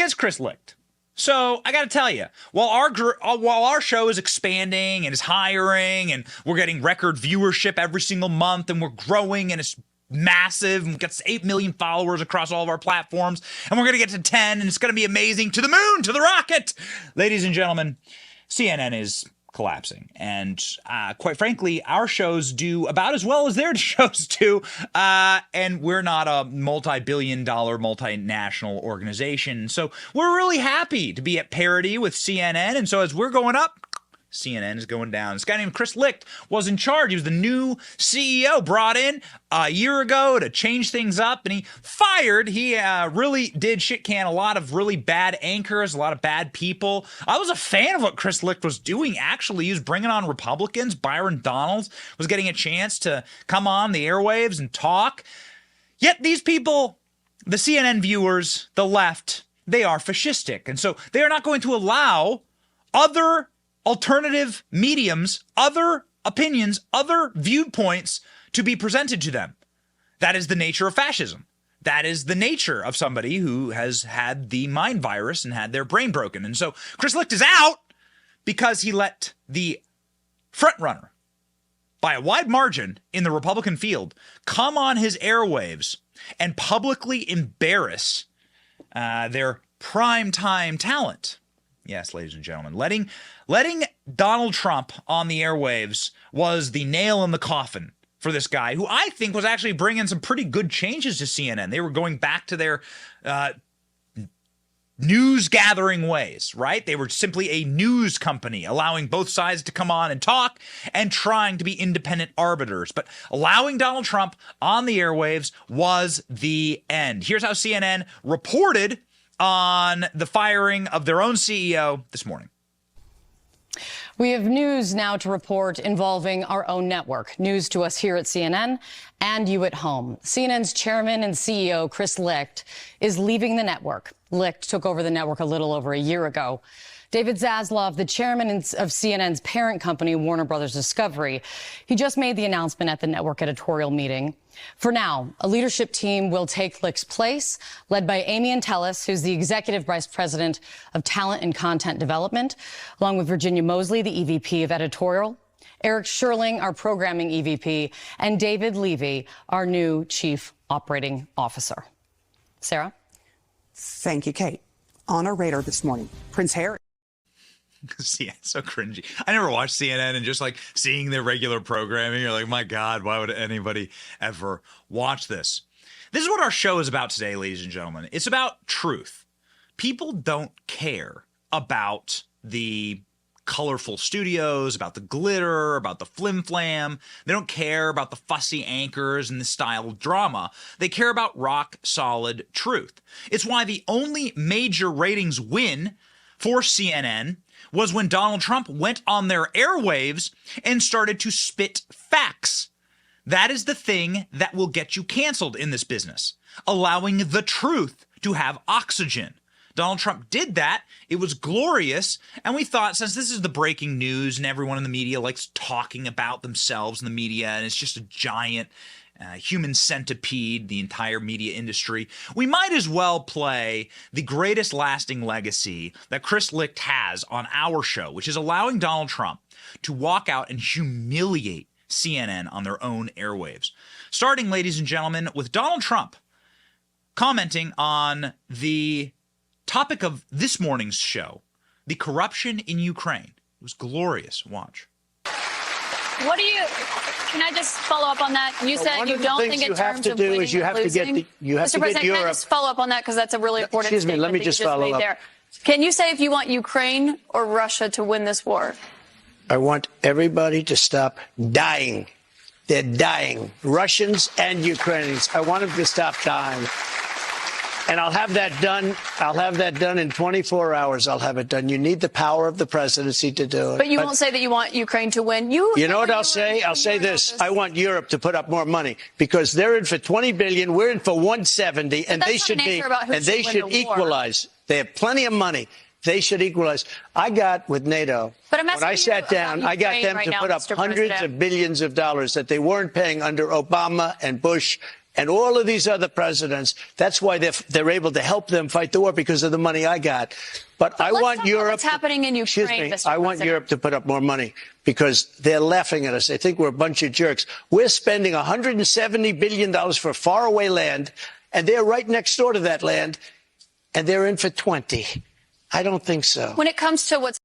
against Chris Licht. So I got to tell you, while our show is expanding and is hiring and we're getting record viewership every single month and we're growing and it's massive and we've got 8 million followers across all of our platforms and we're going to get to 10 and it's going to be amazing, to the moon, to the rocket. Ladies and gentlemen, CNN is collapsing. And quite frankly, our shows do about as well as their shows do. And we're not a multi-billion-dollar multinational organization. So we're really happy to be at parity with CNN. And so as we're going up, CNN is going down. This guy named Chris Licht was in charge. He was the new CEO brought in a year ago to change things up, and he fired. He really did shit can a lot of really bad anchors, a lot of bad people. I was a fan of what Chris Licht was doing, actually. He was bringing on Republicans. Byron Donalds was getting a chance to come on the airwaves and talk. Yet these people, the CNN viewers, the left, they are fascistic. And so they are not going to allow other alternative mediums, other opinions, other viewpoints to be presented to them. That is the nature of fascism. That is the nature of somebody who has had the mind virus and had their brain broken. And so Chris Licht is out because he let the front runner by a wide margin in the Republican field come on his airwaves and publicly embarrass their primetime talent. Yes, ladies and gentlemen, letting Donald Trump on the airwaves was the nail in the coffin for this guy, who I think was actually bringing some pretty good changes to CNN. They were going back to their news gathering ways, right? They were simply a news company, allowing both sides to come on and talk and trying to be independent arbiters. But allowing Donald Trump on the airwaves was the end. Here's how CNN reported on the firing of their own CEO this morning. We have news now to report involving our own network. News to us here at CNN and you at home. CNN's chairman and CEO, Chris Licht, is leaving the network. Licht took over the network a little over a year ago. David Zaslav, the chairman of CNN's parent company, Warner Brothers Discovery, he just made the announcement at the network editorial meeting. For now, a leadership team will take Licht's place, led by Amy Entelis, who's the executive vice president of talent and content development, along with Virginia Mosley, the EVP of editorial, Eric Sherling, our programming EVP, and David Levy, our new chief operating officer. Sarah? Thank you, Kate. On our radar this morning, Prince Harry. Yeah, it's so cringy. I never watched CNN, and just like seeing their regular programming, you're like, my God, why would anybody ever watch this? This is what our show is about today, ladies and gentlemen. It's about truth. People don't care about the colorful studios, about the glitter, about the flim-flam. They don't care about the fussy anchors and the style of drama. They care about rock-solid truth. It's why the only major ratings win for CNN was when Donald Trump went on their airwaves and started to spit facts. That is the thing that will get you canceled in this business, allowing the truth to have oxygen. Donald Trump did that. It was glorious. And we thought, since this is the breaking news and everyone in the media likes talking about themselves in the media, and it's just a giant human centipede, the entire media industry, we might as well play the greatest lasting legacy that Chris Licht has on our show, which is allowing Donald Trump to walk out and humiliate CNN on their own airwaves. Starting, ladies and gentlemen, with Donald Trump commenting on the topic of this morning's show, the corruption in Ukraine. It was glorious. Watch. What do you? Can I just follow up on that? You said you don't think in terms of winning you have to get losing. Mr. President, Europe. can I just follow up on that, because that's a really important Excuse me, statement let me that you just follow made up. there. Can you say if you want Ukraine or Russia to win this war? I want everybody to stop dying. They're dying, Russians and Ukrainians. I want them to stop dying. And I'll have that done. I'll have that done in 24 hours. I'll have it done. You need the power of the presidency to do it. But you won't say that you want Ukraine to win. You know what I'll say? I'll say this. I want Europe to put up more money, because they're in for 20 billion. We're in for 170, and they should be, and they should equalize. They have plenty of money. They should equalize. I got with NATO, when I sat down, I got them to put up hundreds of billions of dollars that they weren't paying under Obama and Bush and all of these other presidents. That's why they're able to help them fight the war, because of the money I got. But I want Europe. What's happening in Ukraine? Excuse me. I want Europe to put up more money because they're laughing at us. They think we're a bunch of jerks. We're spending $170 billion for faraway land, and they're right next door to that land, and they're in for 20. I don't think so. When it comes to what's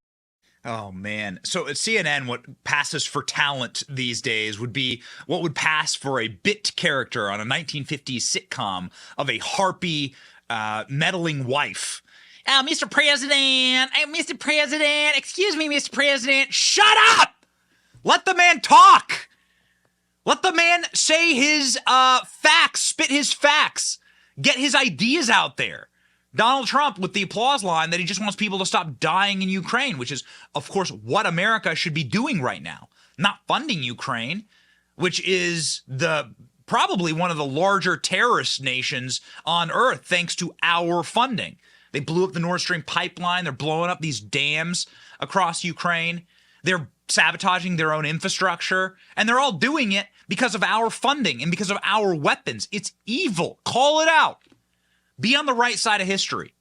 Oh, man. So at CNN, what passes for talent these days would be what would pass for a bit character on a 1950s sitcom of a harpy, meddling wife. Mr. President, Mr. President, excuse me, Mr. President, shut up! Let the man talk! Let the man say his facts, spit his facts, get his ideas out there. Donald Trump with the applause line that he just wants people to stop dying in Ukraine, which is, of course, what America should be doing right now. Not funding Ukraine, which is probably one of the larger terrorist nations on earth, thanks to our funding. They blew up the Nord Stream pipeline. They're blowing up these dams across Ukraine. They're sabotaging their own infrastructure. And they're all doing it because of our funding and because of our weapons. It's evil. Call it out. Be on the right side of history.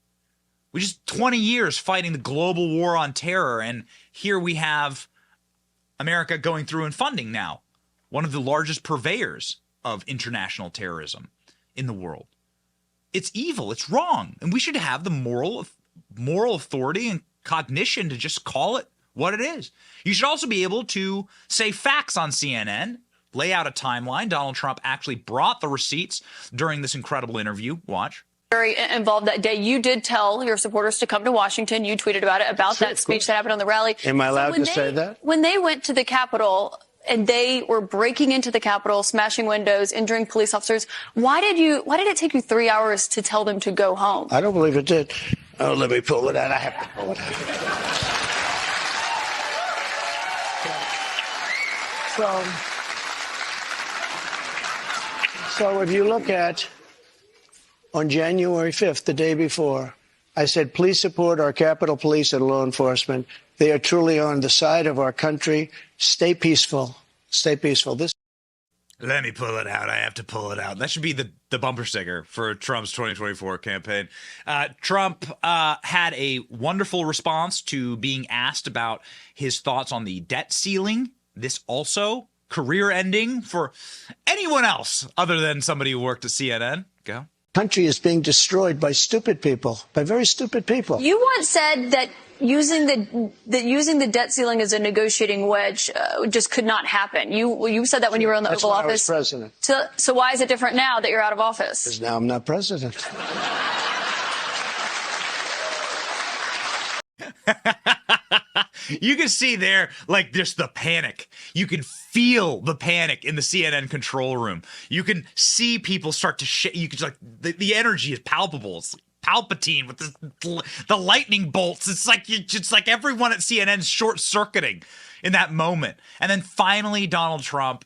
We just 20 years fighting the global war on terror, and here we have America going through and funding now one of the largest purveyors of international terrorism in the world. It's evil. It's wrong, and we should have the moral authority and cognition to just call it what it is. You should also be able to say facts on CNN, lay out a timeline. Donald Trump actually brought the receipts during this incredible interview. Watch. very involved that day. You did tell your supporters to come to Washington. You tweeted about it, about that speech that happened on the rally. Am I allowed to say that? When they went to the Capitol and they were breaking into the Capitol, smashing windows, injuring police officers, why did it take you 3 hours to tell them to go home? I don't believe it did. Oh, let me pull it out. I have to pull it out. So if you look at on January 5th, the day before, I said, please support our Capitol Police and law enforcement. They are truly on the side of our country. Stay peaceful. Stay peaceful. Let me pull it out. I have to pull it out. That should be the bumper sticker for Trump's 2024 campaign. Trump had a wonderful response to being asked about his thoughts on the debt ceiling. This also career ending for anyone else other than somebody who worked at CNN. Go. Country is being destroyed by stupid people, by very stupid people. You once said that using the debt ceiling as a negotiating wedge just could not happen. You said that when you were in the Oval Office. I was president. So why is it different now that you're out of office? Because now I'm not president. You can see there, like, just the panic. You can feel the panic in the CNN control room. You can see people start to shake. You can just, like, the energy is palpable. It's Palpatine with the lightning bolts. It's like everyone at CNN's short circuiting in that moment. And then finally, Donald Trump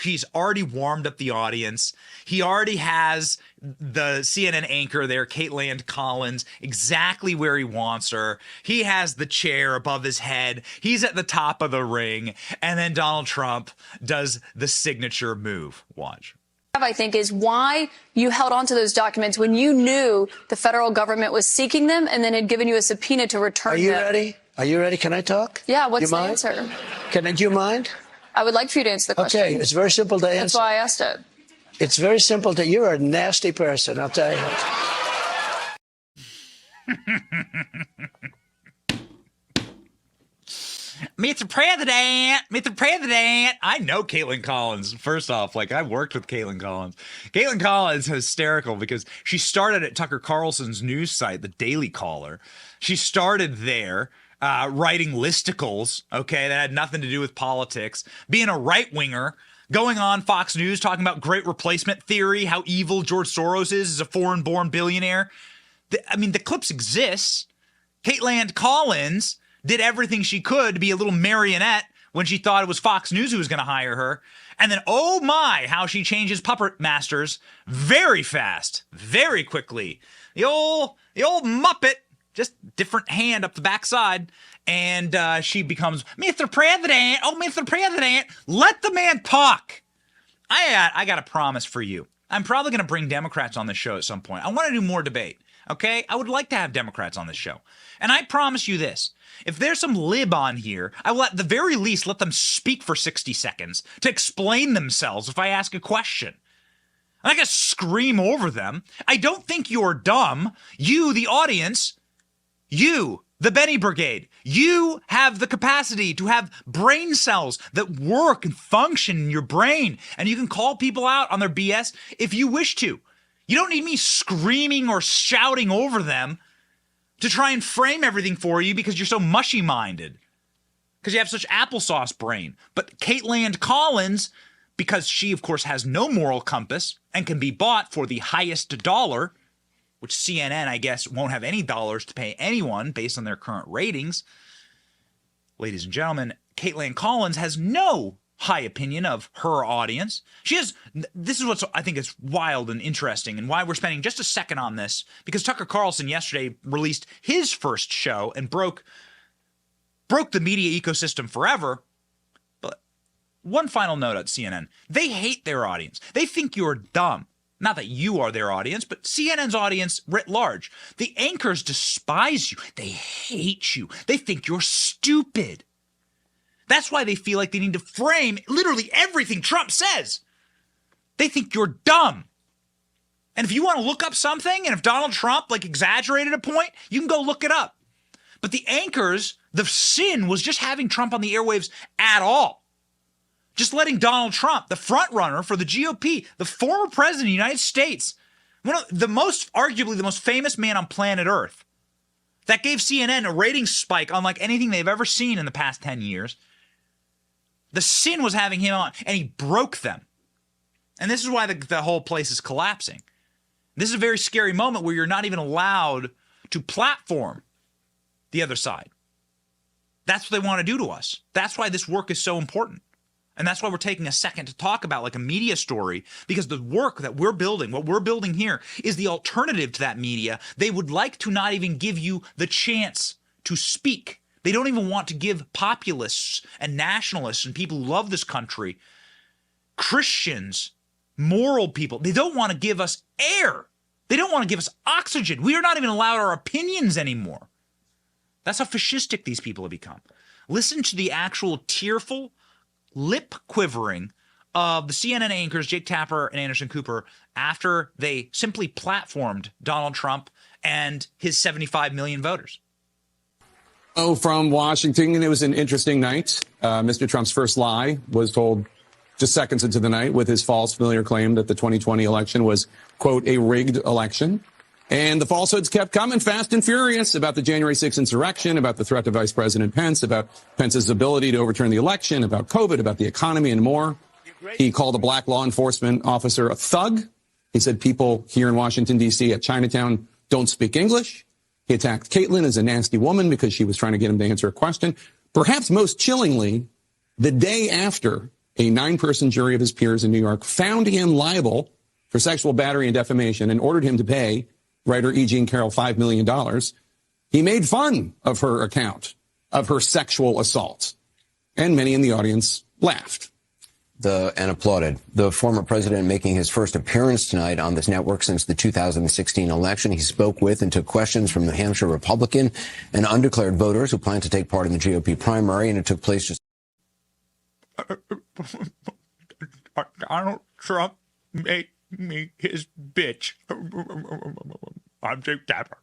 he's already warmed up the audience. He already has the CNN anchor there, Caitlin Collins, exactly where he wants her. He has the chair above his head. He's at the top of the ring. And then Donald Trump does the signature move. Watch. I think is why you held on to those documents when you knew the federal government was seeking them and then had given you a subpoena to return them. Are you ready? Are you ready? Can I talk? Yeah, what's the answer? Do you mind? I would like for you to answer the question. Okay, it's very simple to answer. That's why I asked it. It's very simple to. You're a nasty person, I'll tell you. Mr. President. I know Caitlin Collins. First off, like, I worked with Caitlin Collins. Caitlin Collins is hysterical because she started at Tucker Carlson's news site, The Daily Caller. She started there. Writing listicles, okay, that had nothing to do with politics, being a right-winger, going on Fox News talking about great replacement theory, how evil George Soros is as a foreign-born billionaire. The clips exist. Caitlin Collins did everything she could to be a little marionette when she thought it was Fox News who was going to hire her. And then, oh my, how she changes puppet masters very fast, very quickly. The old Muppet. Just different hand up the backside, and she becomes Mr. President. Oh, Mr. President, let the man talk. I got a promise for you. I'm probably going to bring Democrats on this show at some point. I want to do more debate, okay? I would like to have Democrats on this show. And I promise you this. If there's some lib on here, I will at the very least let them speak for 60 seconds to explain themselves if I ask a question. I'm not going to scream over them. I don't think you're dumb. You, the audience, you, the Benny Brigade, you have the capacity to have brain cells that work and function in your brain, and you can call people out on their BS if you wish to. You don't need me screaming or shouting over them to try and frame everything for you because you're so mushy-minded, because you have such applesauce brain. But Caitlin Collins, because she, of course, has no moral compass and can be bought for the highest dollar, which CNN, I guess, won't have any dollars to pay anyone based on their current ratings. Ladies and gentlemen, Caitlin Collins has no high opinion of her audience. She has, this is what I think is wild and interesting and why we're spending just a second on this, because Tucker Carlson yesterday released his first show and broke the media ecosystem forever. But one final note at CNN. They hate their audience. They think you're dumb. Not that you are their audience, but CNN's audience writ large. The anchors despise you. They hate you. They think you're stupid. That's why they feel like they need to frame literally everything Trump says. They think you're dumb. And if you want to look up something, and if Donald Trump exaggerated a point, you can go look it up. But the anchors, the sin was just having Trump on the airwaves at all. Just letting Donald Trump, the front runner for the GOP, the former president of the United States, arguably the most famous man on planet Earth, that gave CNN a rating spike unlike anything they've ever seen in the past 10 years. The sin was having him on, and he broke them. And this is why the whole place is collapsing. This is a very scary moment where you're not even allowed to platform the other side. That's what they want to do to us. That's why this work is so important. And that's why we're taking a second to talk about a media story, because the work that we're building, what we're building here, is the alternative to that media. They would like to not even give you the chance to speak. They don't even want to give populists and nationalists and people who love this country, Christians, moral people, they don't want to give us air. They don't want to give us oxygen. We are not even allowed our opinions anymore. That's how fascistic these people have become. Listen to the actual tearful, lip quivering of the CNN anchors Jake Tapper and Anderson Cooper after they simply platformed Donald Trump and his 75 million voters. Oh, from Washington, it was an interesting night. Mr. Trump's first lie was told just seconds into the night with his false familiar claim that the 2020 election was, quote, a rigged election. And the falsehoods kept coming fast and furious about the January 6th insurrection, about the threat to Vice President Pence, about Pence's ability to overturn the election, about COVID, about the economy, and more. He called a black law enforcement officer a thug. He said people here in Washington, D.C. at Chinatown don't speak English. He attacked Caitlin as a nasty woman because she was trying to get him to answer a question. Perhaps most chillingly, the day after a 9-person jury of his peers in New York found him liable for sexual battery and defamation and ordered him to pay writer E. Jean Carroll $5 million, he made fun of her account of her sexual assault. And many in the audience laughed. And applauded. The former president making his first appearance tonight on this network since the 2016 election. He spoke with and took questions from New Hampshire Republican and undeclared voters who plan to take part in the GOP primary, and it took place just... Donald Trump made me his bitch. I'm Jake Tapper.